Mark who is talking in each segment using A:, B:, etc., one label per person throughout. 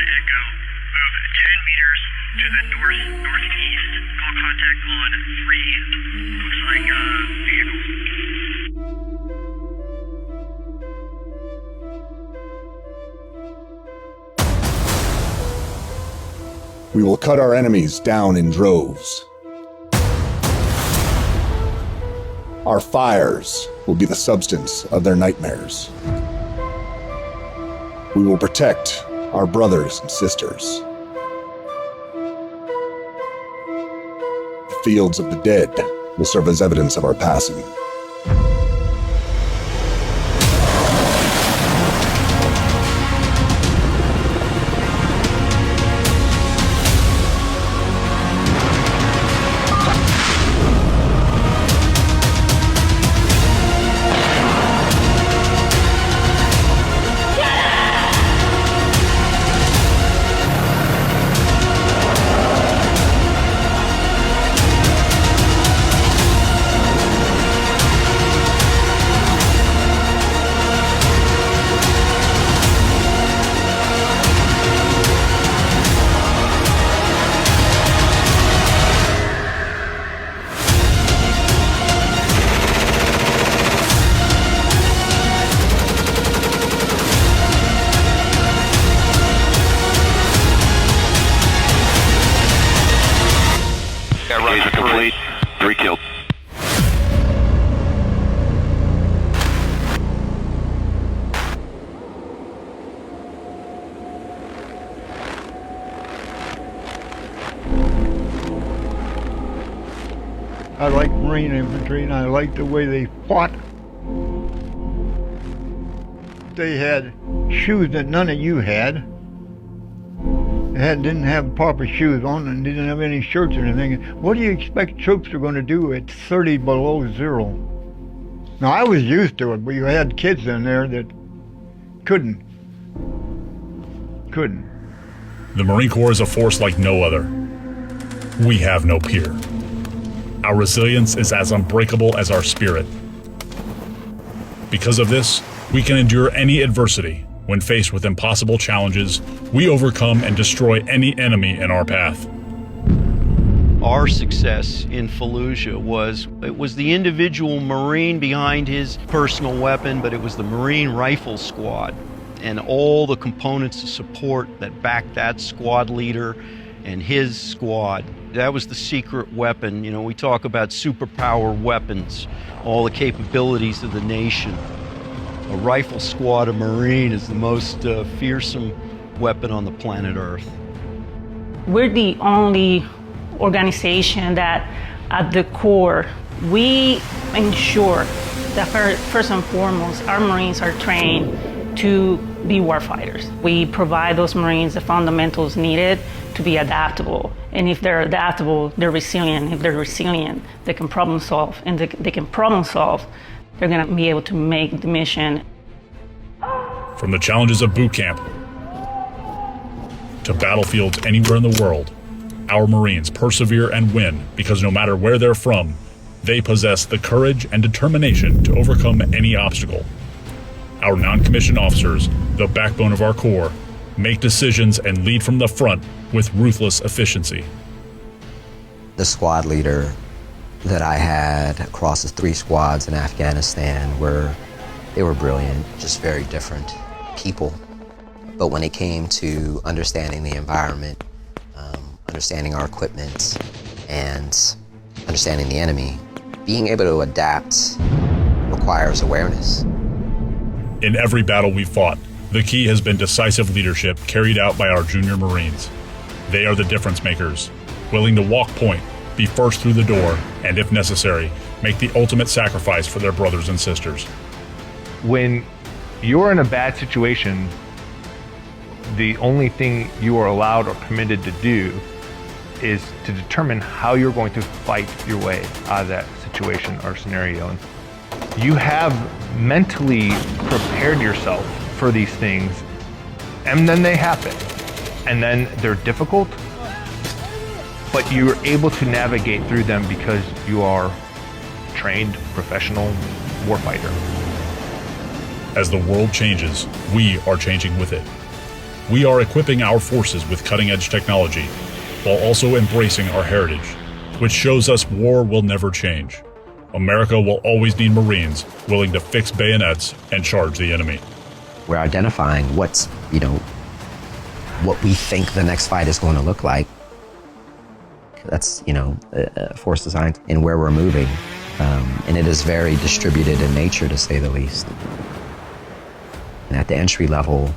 A: Echo. Move 10 meters to the northeast. Call contact on 3. Looks like vehicles.
B: We will cut our enemies down in droves. Our fires will be the substance of their nightmares. We will protect our brothers and sisters. The fields of the dead will serve as evidence of our passing.
C: Engagement complete. 3 killed.
D: I like Marine infantry, and I like the way they fought. They had shoes that none of you had. Didn't have proper shoes on and didn't have any shirts or anything. What do you expect troops are going to do at 30 below zero? Now, I was used to it, but you had kids in there that couldn't.
E: The Marine Corps is a force like no other. We have no peer. Our resilience is as unbreakable as our spirit. Because of this, we can endure any adversity. When faced with impossible challenges, we overcome and destroy any enemy in our path.
F: Our success in Fallujah was the individual Marine behind his personal weapon, but it was the Marine Rifle Squad and all the components of support that backed that squad leader and his squad. That was the secret weapon. You know, we talk about superpower weapons, all the capabilities of the nation. A rifle squad of Marine is the most fearsome weapon on the planet Earth.
G: We're the only organization that at the core, we ensure that first and foremost, our Marines are trained to be warfighters. We provide those Marines the fundamentals needed to be adaptable. And if they're adaptable, they're resilient. If they're resilient, they can problem solve. And they can problem solve, they're going to be able to make the mission.
E: From the challenges of boot camp to battlefields anywhere in the world, our Marines persevere and win because no matter where they're from, they possess the courage and determination to overcome any obstacle. Our non-commissioned officers, the backbone of our Corps, make decisions and lead from the front with ruthless efficiency.
H: The squad leader that I had across the 3 squads in Afghanistan they were brilliant, just very different people. But when it came to understanding the environment, understanding our equipment, and understanding the enemy, being able to adapt requires awareness.
E: In every battle we fought, the key has been decisive leadership carried out by our junior Marines. They are the difference makers, willing to walk point, be first through the door, and if necessary, make the ultimate sacrifice for their brothers and sisters.
I: When you're in a bad situation, the only thing you are allowed or permitted to do is to determine how you're going to fight your way out of that situation or scenario. And you have mentally prepared yourself for these things, and then they happen. And then they're difficult, but you're able to navigate through them because you are a trained professional warfighter.
E: As the world changes, we are changing with it. We are equipping our forces with cutting-edge technology, while also embracing our heritage, which shows us war will never change. America will always need Marines willing to fix bayonets and charge the enemy.
H: We're identifying what's, what we think the next fight is going to look like. That's, force design and where we're moving. And it is very distributed in nature, to say the least. And at the entry level,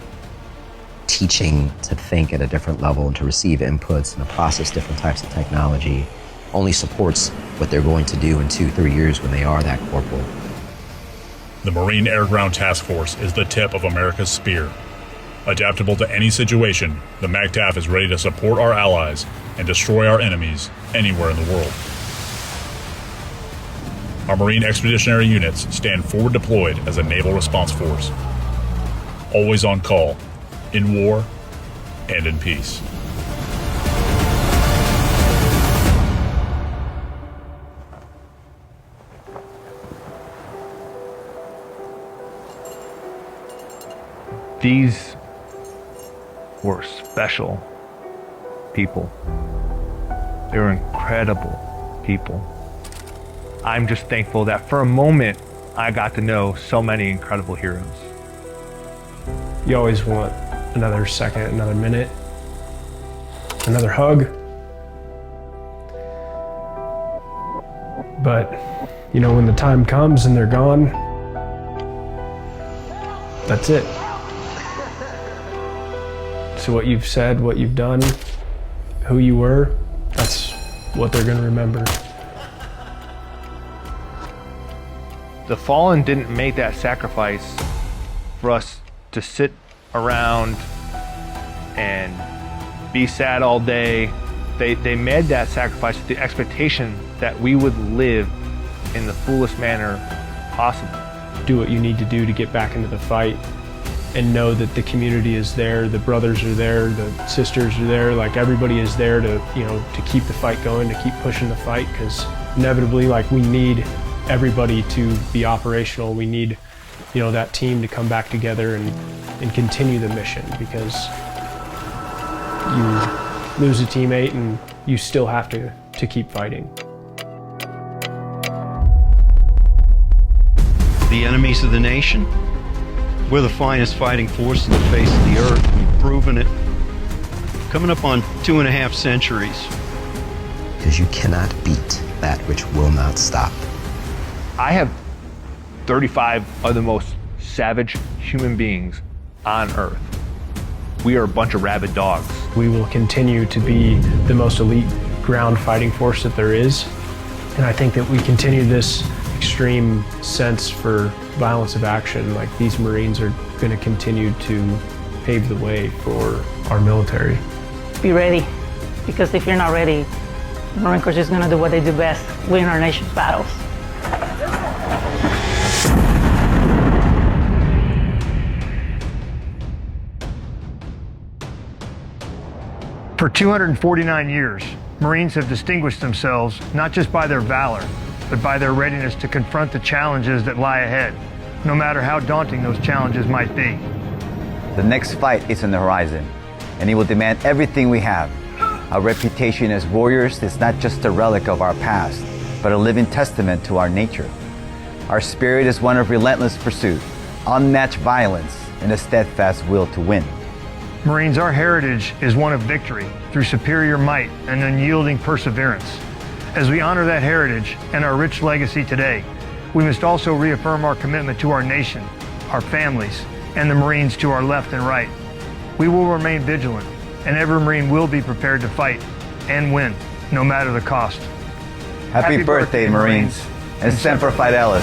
H: teaching to think at a different level and to receive inputs and to process different types of technology only supports what they're going to do in 2-3 years when they are that corporal.
E: The Marine Air Ground Task Force is the tip of America's spear. Adaptable to any situation, the MAGTF is ready to support our allies and destroy our enemies anywhere in the world. Our Marine Expeditionary Units stand forward deployed as a naval response force. Always on call, in war and in peace.
I: These were special people. They were incredible people. I'm just thankful that for a moment I got to know so many incredible heroes.
J: You always want another second, another minute, another hug. But, when the time comes and they're gone, that's it. So what you've said, what you've done, who you were, that's what they're going to remember.
I: The fallen didn't make that sacrifice for us to sit around and be sad all day. They made that sacrifice with the expectation that we would live in the fullest manner possible.
J: Do what you need to do to get back into the fight and know that the community is there, the brothers are there, the sisters are there, like everybody is there to, to keep the fight going, to keep pushing the fight, because inevitably, we need everybody to be operational. We need, that team to come back together and continue the mission, because you lose a teammate and you still have to keep fighting.
F: The enemies of the nation. We're the finest fighting force in the face of the earth. We've proven it. Coming up on 2.5 centuries.
H: Because you cannot beat that which will not stop.
I: I have 35 of the most savage human beings on Earth. We are a bunch of rabid dogs.
J: We will continue to be the most elite ground fighting force that there is. And I think that we continue this extreme sense for violence of action. These Marines are going to continue to pave the way for our military.
G: Be ready, because if you're not ready, the Marine Corps is just going to do what they do best, win our nation's battles.
K: For 249 years, Marines have distinguished themselves not just by their valor, but by their readiness to confront the challenges that lie ahead, no matter how daunting those challenges might be.
L: The next fight is on the horizon, and it will demand everything we have. Our reputation as warriors is not just a relic of our past, but a living testament to our nature. Our spirit is one of relentless pursuit, unmatched violence, and a steadfast will to win.
K: Marines, our heritage is one of victory through superior might and unyielding perseverance. As we honor that heritage and our rich legacy today, we must also reaffirm our commitment to our nation, our families, and the Marines to our left and right. We will remain vigilant, and every Marine will be prepared to fight and win, no matter the cost.
L: Happy birthday, Marines, and Sempre Fidelis.